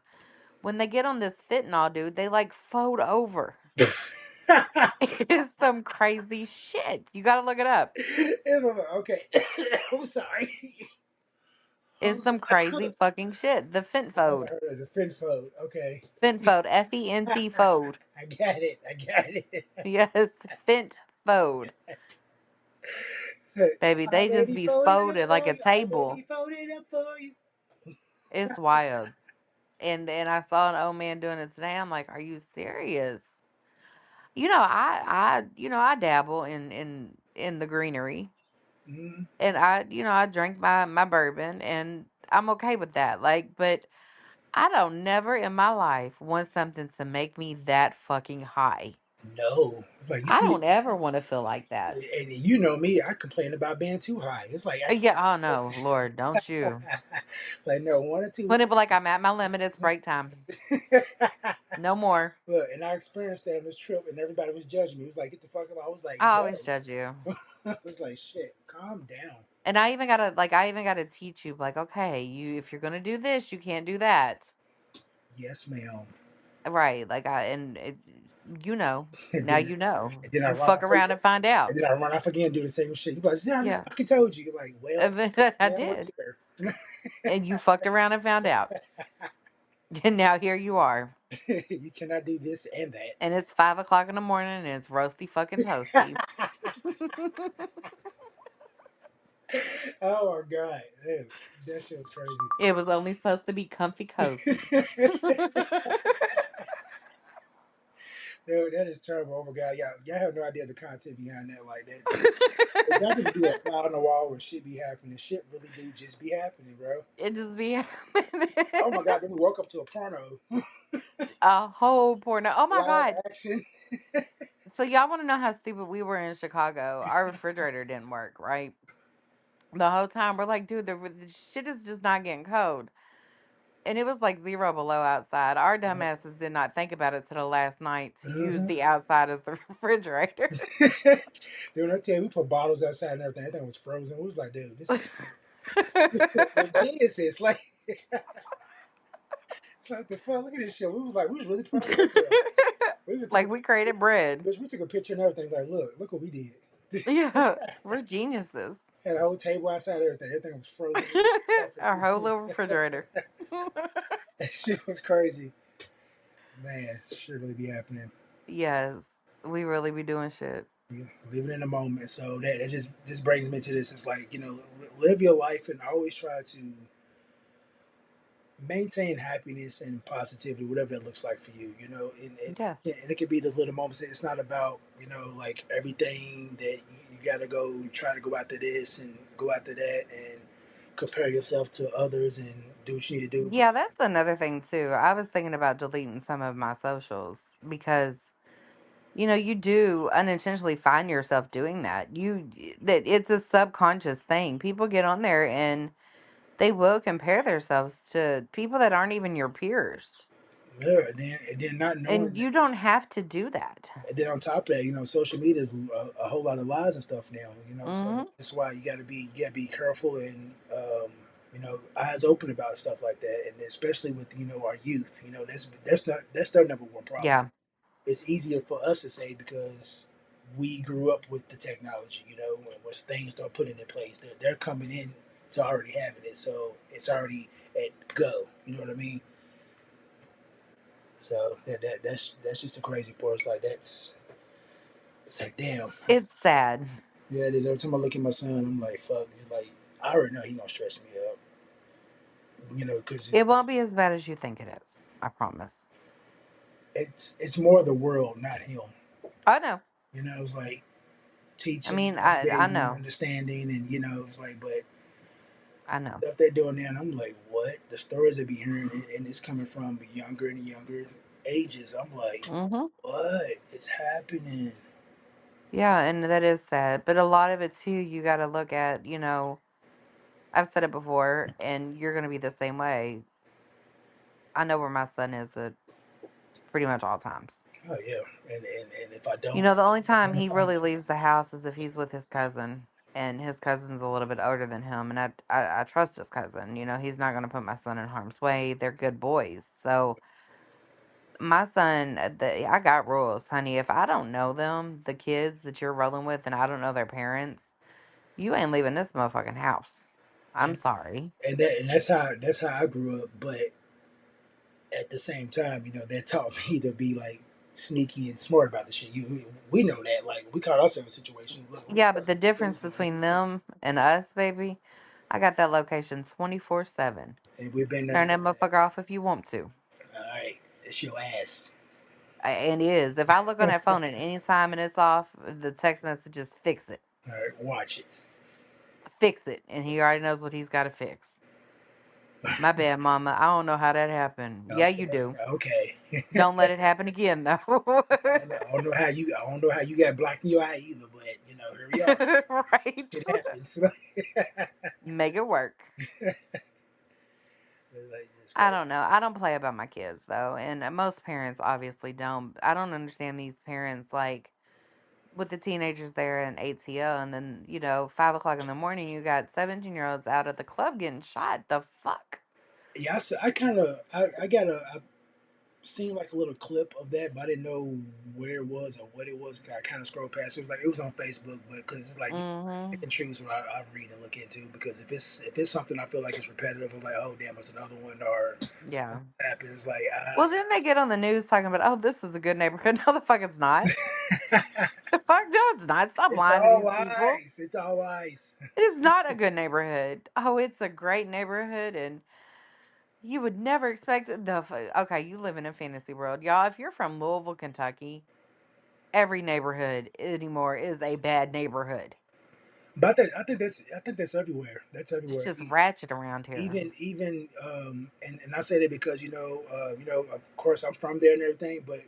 When they get on this fentanyl, dude, they like fold over. It's some crazy shit. You gotta look it up. Okay, I'm sorry. It's some crazy fucking shit. The fent I haven't fold. heard of the finfo. Okay. Fent fold. FENT fold. I got it. I got it. Yes, fent fold. So, Baby, I they just already be folded up folded like for a you. I already table. folded up for you. It's wild. And I saw an old man doing it today. I'm like, are you serious? I dabble in the greenery, Mm, and I drink my bourbon, and I'm okay with that. Like, but I don't never in my life want something to make me that fucking high. no, it's like you I see, don't ever want to feel like that. and you know me. I complain about being too high. It's like I Yeah, oh can't. no, Lord, don't you? Like no, one or two. When it be like I'm at my limit, it's break time. No more. Look, and I experienced that on this trip, and everybody was judging me. It was like, "Get the fuck up!" I was like, I "Yo," always judge you. I was like, "Shit, calm down." And I even gotta teach you, like, okay, if you're gonna do this, you can't do that. Yes, ma'am. Right. Like you know. And Now then, you know. and then I You run fuck off. around and find out. And then I run off again, do the same shit. You like, yeah, I just Yeah. fucking told you. You're like, well, I now look did. here. And you fucked around and found out. And now here you are. You cannot do this and And it's 5 o'clock in the morning and it's roasty fucking that. toasty. Oh my god, dude, that shit was crazy. It was only supposed to be comfy cozy. Dude, that is terrible. Oh my god, y'all have no idea the content behind that. Like that, if y'all just be a fly on the wall where shit be happening, shit really do just be happening, bro. It just be happening. Oh my god, then we woke up to a porno, A whole porno. Oh my live God. action. So y'all want to know how stupid we were in Chicago? Our refrigerator didn't work, right? The whole time we're like, dude, the shit is just not getting cold. And it was like 0 below outside. Our dumbasses did not think about it till the last night to use Mm-hmm. the outside as the refrigerator. Dude, I tell you, we put bottles outside and everything. Everything was frozen. We was like, dude, this we're geniuses. Like, like the fuck, look at this shit. We was really proud of ourselves. We even took a Like we picture. created bread. Bitch, we took a picture and everything. Like, look what we did. Yeah, we're geniuses. Had a whole table outside, everything. Everything was frozen. Perfect. Our whole little refrigerator. That shit was crazy. Man, should really be happening. Yes, we really be doing shit. Yeah, living in the moment. So that just brings me to this. It's like, live your life and always try to maintain happiness and positivity, whatever that looks like for you. Yes. And it could be those little moments. It's not about like everything that you got to go try to go after this and go after that and compare yourself to others and do what you need to do. Yeah, that's another thing too. I was thinking about deleting some of my socials because you do unintentionally find yourself doing that. That it's a subconscious thing. People get on there and they will compare themselves to people that aren't even your peers. Yeah, and then not knowing And that. you don't have to do that. And then on top of that, social media is a whole lot of lies and stuff now. So Mhm. that's why you gotta be careful and eyes open about stuff like that, and especially with our youth. That's their number one problem. Yeah. It's easier for us to say because we grew up with the technology. When things start putting in place, they're coming in to already having it, so it's already at go. You know what I mean? So that's just the crazy part. It's like, damn. It's sad. Yeah, it is. Every time I look at my son, I'm like, fuck. He's like, I already know he gonna stress me out. Because It won't be as bad as you think it is. I promise. it's more the world, not him. I know. It's like I teaching, mean, I motivating, know. understanding, and it's like, but I know. stuff they're doing now, and I'm like, what? The stories they be hearing, and it's coming from younger and younger ages. I'm like, Mhm. what is happening? Yeah, and that is sad. But a lot of it too, you got to look at, I've said it before, and you're going to be the same way. I know where my son is at pretty much all times. Oh yeah, and if I don't, The only I'm time gonna he find really it. leaves the house is if he's with his cousin, and his cousin's a little bit older than him, and I trust his cousin. He's not going to put my son in harm's way. They're good boys. So my son, I got rules, honey. If I don't know them, the kids that you're rolling with, and I don't know their parents, you ain't leaving this motherfucking house. I'm And sorry. that's how I grew up, but at the same time, that taught me to be like sneaky and smart about the shit. We know that, like, we caught ourselves in a situation. Look, we Yeah, but were the difference crazy, between them and us, baby, I got that location 24/7. and we've been there. Turn that motherfucker off if you want to. All right, it's your ass. And it is. If I look on that phone at any time and it's off, the text message is fix it. All right, watch it. Fix it. And he already knows what he's got to fix. My bad, mama. I don't know how that happened. Yeah, you Okay, do. okay. Don't let it happen again, though. I don't know how you got black in your eye either, but here we are. Right? It happens. Make it work. It's like, just I don't crazy. know. I don't play about my kids, though. And most parents obviously don't. I don't understand these parents, like, with the teenagers there in ATO, and then, 5 o'clock in the morning, you got 17-year-olds out at the club getting shot. The fuck? Yeah, I kind of I seen like a little clip of that, but I didn't know where it was or what it was. I kind of scrolled past. It was on Facebook, but because it's like I Mm-hmm. can choose what I read and look into. Because if it's something I feel like it's repetitive, it's like, oh damn, it's another one, or Yeah. something happens. Like, Well, then they get on the news talking about, oh, this is a good neighborhood. No, the fuck it's not. The fuck, no, it's not. Stop it's lying to all these people. lies. It's all lies. It is not a good neighborhood. Oh, it's a great neighborhood, and you would never expect okay, you live in a fantasy world. Y'all, if you're from Louisville, Kentucky, every neighborhood anymore is a bad neighborhood. But I think that's everywhere. That's It's everywhere. just ratchet around here. Even and I say that because of course I'm from there and everything, but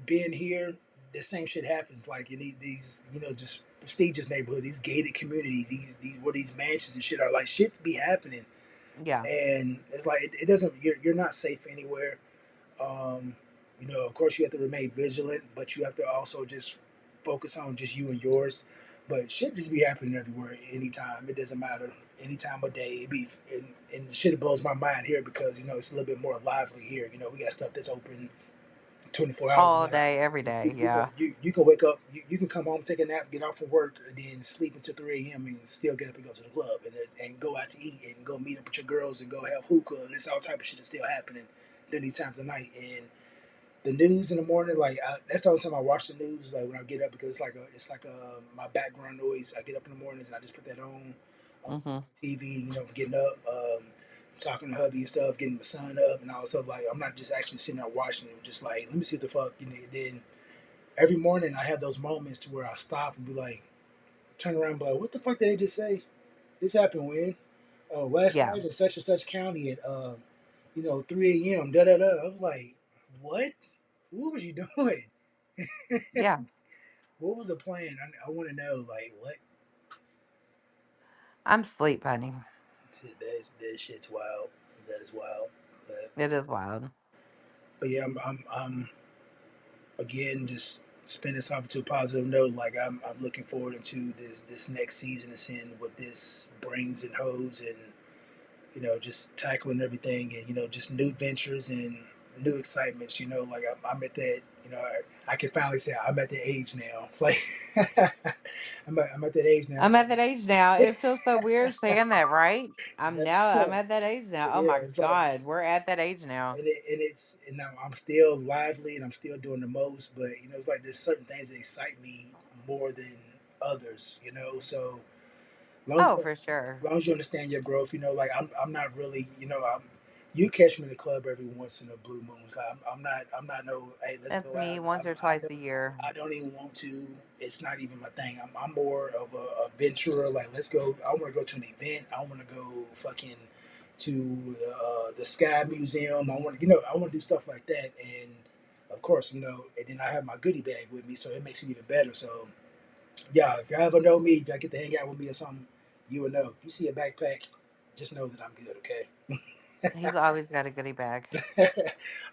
being here, the same shit happens. Like in these just prestigious neighborhoods, these gated communities, these where these mansions and shit are, like, shit be happening. Yeah. and it's like it doesn't. You're not safe anywhere. Um, of course, you have to remain vigilant, but you have to also just focus on just you and yours. But shit just be happening everywhere, anytime. It doesn't matter, any time of day. It be and shit blows my mind here because it's a little bit more lively here. We got stuff that's open 24 hours. All Like day, every day. Yeah. you can wake up, you can come home, take a nap, get off from work, and then sleep until 3 a.m. and still get up and go to the club and go out to eat and go meet up with your girls and go have hookah and this all type of shit is still happening during these times of night. And the news in the morning, like that's the only time I watch the news, like when I get up because it's like my background noise. I get up in the mornings and I just put that on Hmm. TV. Getting up, talking to hubby and stuff, getting my son up and all that stuff. Like I'm not just actually sitting there watching it, just like let me see what the fuck. Then every morning I have those moments to where I stop and be like, turn around and be like, what the fuck did they just say? This happened when? Oh, last Yeah. night in such and such county at 3 a.m. Da da da. I was like, what? What was you doing? Yeah. What was the plan? I want to know, like, what? I'm sleep, honey. That shit's wild. That is wild. But, It is wild. but yeah, I'm again just spinning this off to a positive note. Like I'm looking forward into this next season of seeing what this brings and holds, and just tackling everything, and just new ventures and new excitements. Like I'm at that. I can finally say I'm at the age now. Like I'm at that age now. I'm at that age now. It feels so weird saying that, right? I'm Yeah, at that age now. Oh yeah. my It's like God, we're at that age now. and I'm still lively and I'm still doing the most, but it's like there's certain things that excite me more than others. So long as Oh, you, for sure. long as you understand your growth, like I'm not really, you catch me in the club every once in a blue moons. Like I'm not no, hey, let's That's go me out. once or I twice don't, a year. I don't even want to. It's not even my thing. I'm more of a venturer. Like let's go. I want to go to an event. I want to go fucking to the Sky Museum. I want to do stuff like that. And of course, and then I have my goodie bag with me, so it makes it even better. So yeah, if you ever know me, if y'all get to hang out with me or something, you will know. If you see a backpack, just know that I'm good, okay? He's always got a goodie bag.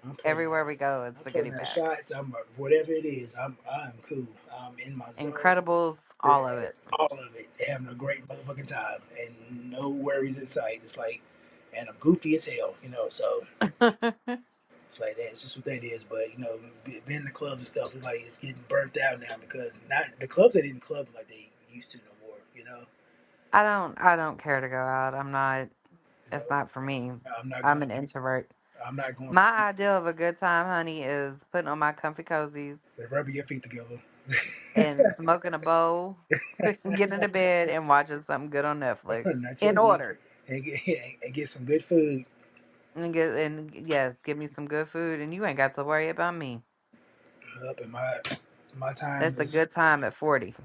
I'm playing Everywhere we go, it's I'm the playing goodie that bag. shots. Whatever it is, I'm cool. I'm in my zone. Incredibles, Yeah, all of it. all of it. Having a great motherfucking time and no worries in sight. It's like and I'm goofy as hell, so it's like that. It's just what that is. But being in the clubs and stuff is like it's getting burnt out now because not the clubs ain't even club like they used to no more. I don't care to go out. You know, It's not for me. I'm not I'm going. an introvert. I'm not going to My idea of a good time, honey, is putting on my comfy cozies rubbing your feet together. and smoking a bowl, getting into bed and watching something good on Netflix. Not In TV, order. and get some good food. And yes, give me some good food and you ain't got to worry about me. Up in my time That's a is good time at 40.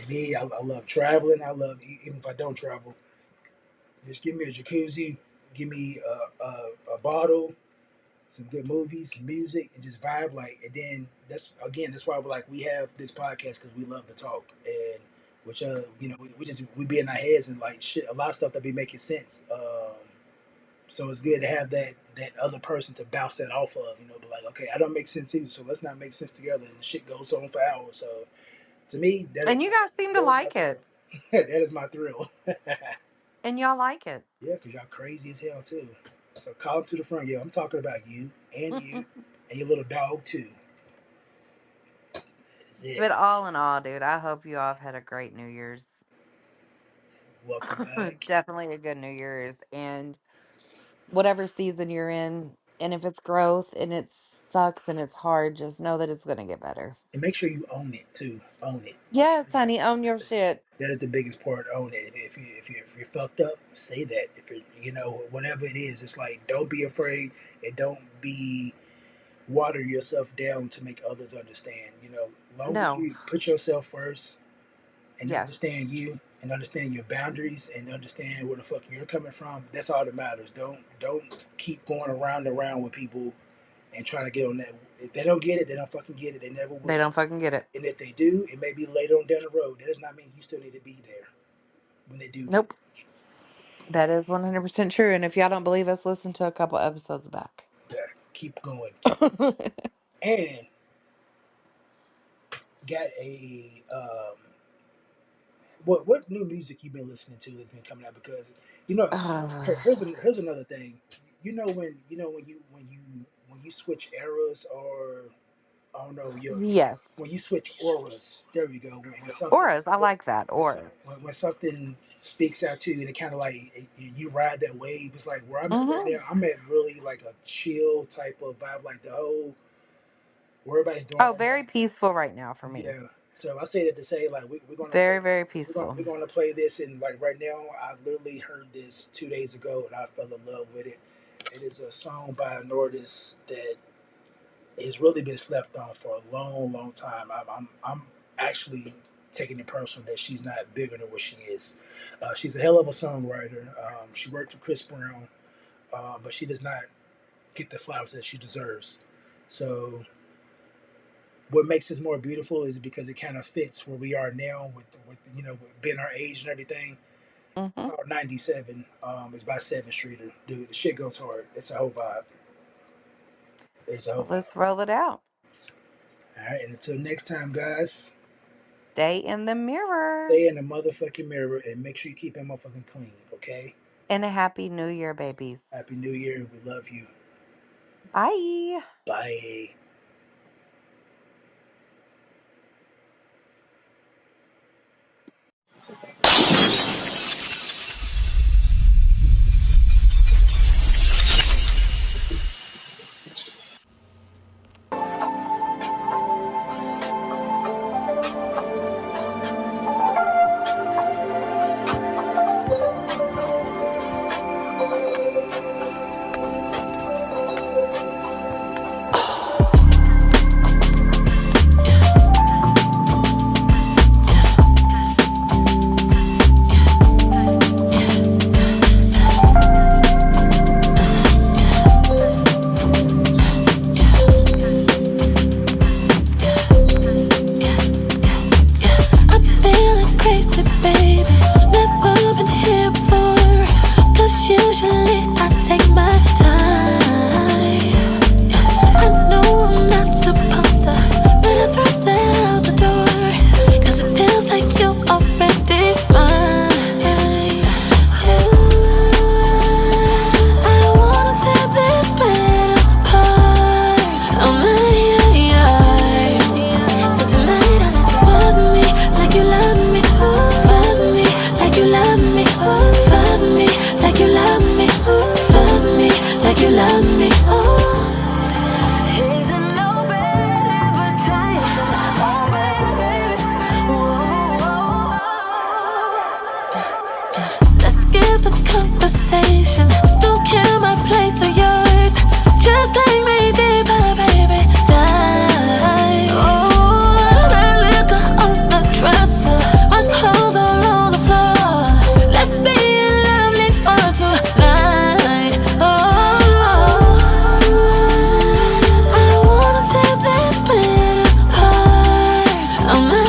me. I love traveling. I love even if I don't travel, just give me a jacuzzi, give me a bottle, some good movies, some music, and just vibe like. And then that's why we have this podcast because we love to talk and which we be in our heads and like shit a lot of stuff that be making sense. So it's good to have that other person to bounce that off of. But like okay, I don't make sense either, so let's not make sense together. And the shit goes on for hours. So to me, And you guys seem to that is my like thrill. it. That is my thrill. And y'all like it. Yeah, because y'all crazy as hell too. So call them to the front. Yeah, I'm talking about you and your little dog too. That's it. But all in all, dude, I hope you all have had a great New Year's. Welcome back. Definitely a good New Year's. And whatever season you're in, and if it's growth and it sucks and it's hard, just know that it's going to get better. And make sure you own it too. Own it. Yes, honey, own your shit. That is the biggest part. Own it. If you're fucked up, say that. If you're whatever it is, it's like don't be afraid and don't be water yourself down to make others understand. Long as No. you put yourself first and Yes. understand you and understand your boundaries and understand where the fuck you're coming from, that's all that matters. Don't keep going around and around with people and trying to get on that. If they don't get it, they don't fucking get it. They never will. They don't fucking get it. And if they do, it may be later on down the road. That does not mean you still need to be there when they do get Nope. it. That is 100% true. And if y'all don't believe us, listen to a couple episodes back. Yeah, keep going, keep going. And got a what new music you been listening to that's been coming out? Because you know, here's another thing. When you switch eras, or I don't know, Yes. when you switch auras. There we go. When something Auras. I like that. Auras. when something speaks out to you, and it kind of like you ride that wave. It's like where I'm at right Mm-hmm. now. I'm at really like a chill type of vibe, like the whole what everybody's doing Oh, right now. very peaceful right now for me. Yeah. So I say that to say like we're gonna play. Very, very peaceful. We're gonna play this, and like right now, I literally heard this 2 days ago, and I fell in love with it. It is a song by an artist that has really been slept on for a long, long time. I'm actually taking it personal that she's not bigger than what she is. She's a hell of a songwriter. She worked with Chris Brown, but she does not get the flowers that she deserves. So what makes this more beautiful is because it kind of fits where we are now with with being our age and everything. Mm-hmm. Called 97. It's by Syven Streeter. Dude, the shit goes hard. It's a whole vibe. It's a whole Well, vibe. let's roll it out. All right, and until next time, guys, Stay in the mirror. stay in the motherfucking mirror and make sure you keep that motherfucking clean, okay? And a happy new year, babies. Happy New Year. We love you. Bye. Bye. I'm feeling crazy, baby. Never been here before. 'Cause usually I take my time. I know I'm not supposed to, but I throw that out the door. 'Cause it feels like you already mine. I wanna tear this bed apart. Oh my, so tonight I let you fuck me like you love me. Fuck me like you love me. Fuck me like you love me. Fuck me like you love me. Is it no bad invitation? Oh baby, let's skip the conversation. Don't care my place or yours. Just take me deeper, baby. Die. Oh, that liquor on the dresser. My clothes all on the floor. Let's be in lovely spot tonight. Oh, I wanna tear this bed apart. Oh my,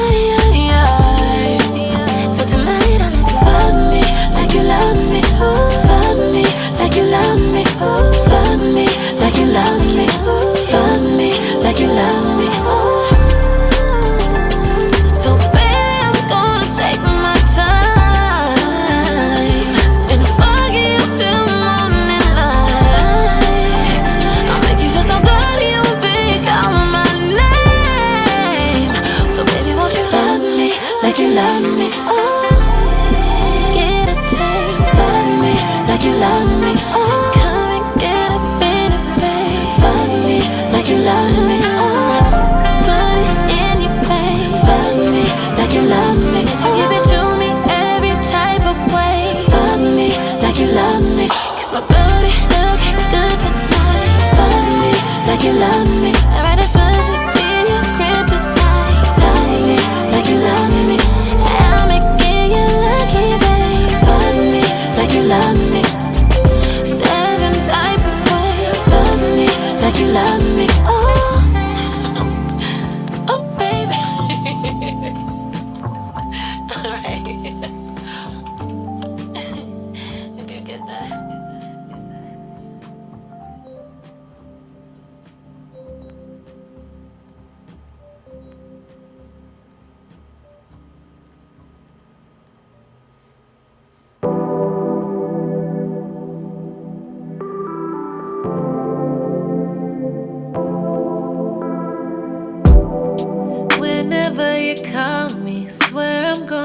so tonight I let you fuck me like you love me. Fuck me like you love me. Fuck me like you love me. Fuck me like you love me. So baby, I'm gonna take my time and fuck you till morning light. I'll make you feel so good, you will be calling my name. So baby, won't you fuck me like you love me? Get a taste, fuck me like you love me. Come and get a bit of babe. Fuck me like you love me. Put it in your face. Fuck me like you love me. You give it to me every type of way. Fuck me like you love me. 'Cause my booty looking good tonight. Fuck me like you love me. I'd rather pussy be your kryptonite. Fuck me like you love me. I'll make it your lucky day. Fuck me like you love me. 7 type of way. Fuck me like you love me. Oh, oh baby. Alright. you call me, swear I'm gonna